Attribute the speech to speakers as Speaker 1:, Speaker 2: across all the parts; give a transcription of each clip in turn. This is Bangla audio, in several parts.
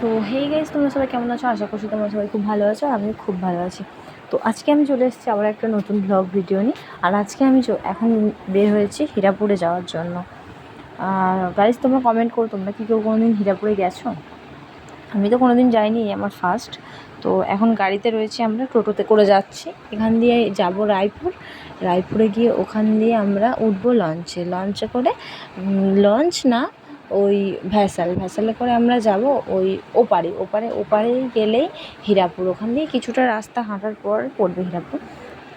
Speaker 1: সো হেই গাইস, তোমরা সবাই কেমন আছো? আশা করছি তোমরা সবাই খুব ভালো আছো, আর আমি খুব ভালো আছি। তো আজকে আমি চলে এসেছি আবার একটা নতুন ব্লগ ভিডিও নিয়ে। আর আজকে আমি এখন বের হয়েছি হীরাপুরে যাওয়ার জন্য। গাইস, তোমরা কমেন্ট করো, তোমরা কি কেউ কোনো দিন হীরাপুরে গেছো? আমি তো কোনো দিন যাইনি, আমার ফার্স্ট। তো এখন গাড়িতে রয়েছে, আমরা টোটোতে করে যাচ্ছি। এখান দিয়ে যাব রায়পুরে গিয়ে ওখান দিয়ে আমরা উঠবো লঞ্চে করে। লঞ্চ না, ওই ভ্যাসেলে করে আমরা যাব ওই ওপারে গেলেই হীরাপুর। ওখান দিয়ে কিছুটা রাস্তা হাঁটার পর পড়বে হীরাপুর।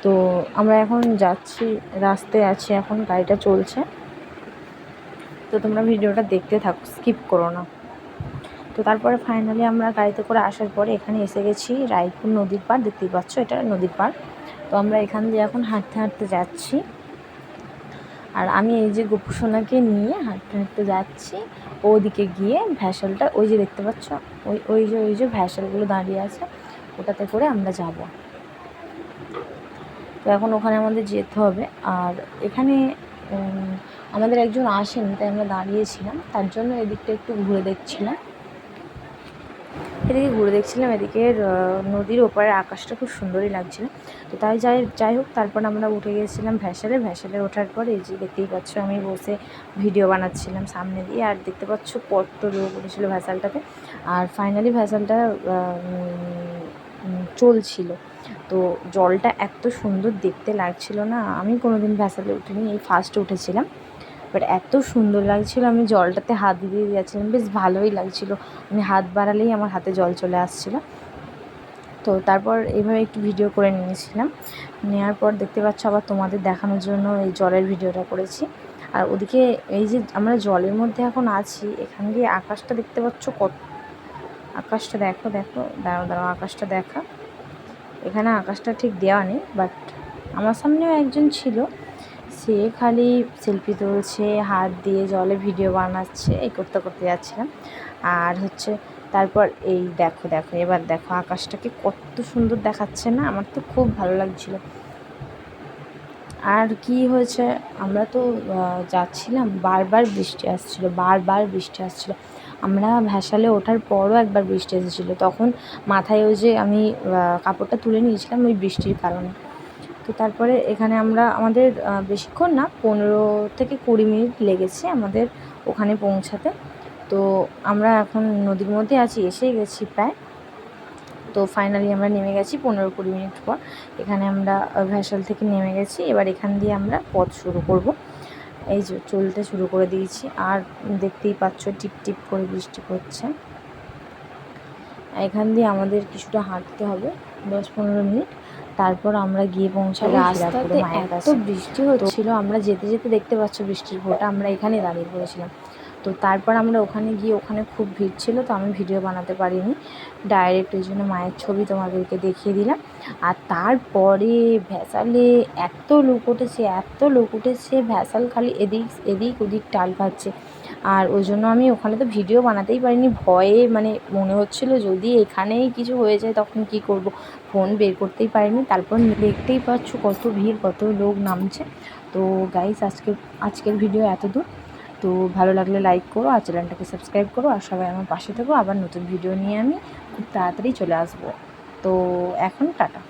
Speaker 1: তো আমরা এখন যাচ্ছি, রাস্তায় আছি, এখন গাড়িটা চলছে। তো তোমরা ভিডিওটা দেখতে থাকো, স্কিপ করো না। তো তারপরে ফাইনালি আমরা গাড়িতে করে আসার পরে এখানে এসে গেছি রায়পুর নদীর পাড়। দেখতেই পাচ্ছ, এটা নদীর পাড়। তো আমরা এখান দিয়ে এখন হাঁটতে যাচ্ছি। আর আমি এই যে গোপুসোনাকে নিয়ে হাঁটতে যাচ্ছি। ওদিকে গিয়ে ভ্যাসেলটা, ওই যে দেখতে পাচ্ছ, ওই যে ভ্যাসেলগুলো দাঁড়িয়ে আছে, ওটাতে করে আমরা যাব। তো এখন ওখানে আমাদের যেতে হবে। আর এখানে আমাদের একজন আসেনি, তাই আমরা দাঁড়িয়েছিলাম, তার জন্য এদিকটা একটু ঘুরে দেখছিলাম। এদিকের নদীর ওপারে আকাশটা খুব সুন্দরই লাগছিল। তো তাই যাই হোক, তারপর আমরা উঠে গিয়েছিলাম ভ্যাসেলে ওঠার পরে এই যে দেখতেই পাচ্ছ, আমি বসে ভিডিও বানাচ্ছিলাম সামনে দিয়ে। আর দেখতে পাচ্ছ কত লোক উঠেছিলো ভ্যাসেলটাতে। আর ফাইনালি ভ্যাসেলটা চলছিল। তো জলটা এত সুন্দর দেখতে লাগছিল না, আমি কোনো দিন ভ্যাসেলে উঠিনি, এই ফার্স্ট উঠেছিলাম। বাট এত সুন্দর লাগছিল, আমি জলটাতে হাত দিয়ে গেছিলাম, বেশ ভালোই লাগছিল। আমি হাত বাড়ালেই আমার হাতে জল চলে আসছিলো। তো তারপর এইভাবে একটু ভিডিও করে নিয়েছিলাম। নেওয়ার পর দেখতে পাচ্ছ, আবার তোমাদের দেখানোর জন্য এই জলের ভিডিওটা করেছি। আর ওদিকে এই যে আমরা জলের মধ্যে এখন আছি, এখান দিয়ে আকাশটা দেখতে পাচ্ছ, আকাশটা দেখো, দাঁড়াও আকাশটা দেখা। এখানে আকাশটা ঠিক দেওয়া নেই, বাট আমার সামনেও একজন ছিল, সে খালি সেলফি তুলছে, হাত দিয়ে জলে ভিডিও বানাচ্ছে, এই করতে যাচ্ছিলাম। আর তারপর এই দেখো এবার দেখো আকাশটাকে কত সুন্দর দেখাচ্ছে না, আমার তো খুব ভালো লাগছিল। আর কি হয়েছে, আমরা তো যাচ্ছিলাম, বারবার বৃষ্টি আসছিল। আমরা ভ্যাসেলে ওঠার পরও একবার বৃষ্টি এসেছিলো, তখন মাথায় ওই যে আমি কাপড়টা তুলে নিয়েছিলাম ওই বৃষ্টির কারণে। তো তারপরে এখানে আমাদের বেশিক্ষণ না, 15 থেকে 20 মিনিট লেগেছে আমাদের ওখানে পৌঁছাতে। তো আমরা এখন নদীর মধ্যে আছি, এসেই গেছি প্রায়। তো ফাইনালি আমরা নেমে গেছি 15-20 মিনিট পর। এখানে আমরা ভ্যাসেল থেকে নেমে গেছি। এবার এখান দিয়ে আমরা পথ শুরু করব। এই যে চলতে শুরু করে দিয়েছি। আর দেখতেই পাচ্ছ, টিপ করে বৃষ্টি পড়ছে। এখান দিয়ে আমাদের কিছুটা হাঁটতে হবে, 10-15 মিনিট। তারপর আমরা গিয়ে পৌঁছাবো রাস্তাতে। এত বৃষ্টি হচ্ছিল, আমরা যেতে দেখতে পাচ্ছ বৃষ্টির ফোঁটা, আমরা এখানে দাঁড়িয়ে পড়েছিলাম। তো তারপর আমরা ওখানে গিয়ে, ওখানে খুব ভিড় ছিল, তো আমি ভিডিও বানাতে পারিনি ডাইরেক্ট, ওই জন্য মায়ের ছবি তোমাদেরকে দেখিয়ে দিলাম। আর তারপরে ভ্যাসেলে এত লোক উঠেছে, ভ্যাসেল খালি এদিক ওদিক টাল খাচ্ছে। আর ওই জন্য আমি ওখানে তো ভিডিও বানাতেই পারিনি, ভয়ে মানে মনে হচ্ছিল যদি এখানেই কিছু হয়ে যায় তখন কি করব, ফোন বের করতেই পারিনি। তারপর দেখতেই পাচ্ছ কত ভিড়, কত লোক নামছে। তো গাইস, আজকের ভিডিও এতদূর। তো ভালো লাগলে লাইক করো, আর চ্যানেলটাকে সাবস্ক্রাইব করো, আর সবাই আমার পাশে থেকো। আবার নতুন ভিডিও নিয়ে আমি খুব তাড়াতাড়ি চলে আসবো। তো এখন টাটা।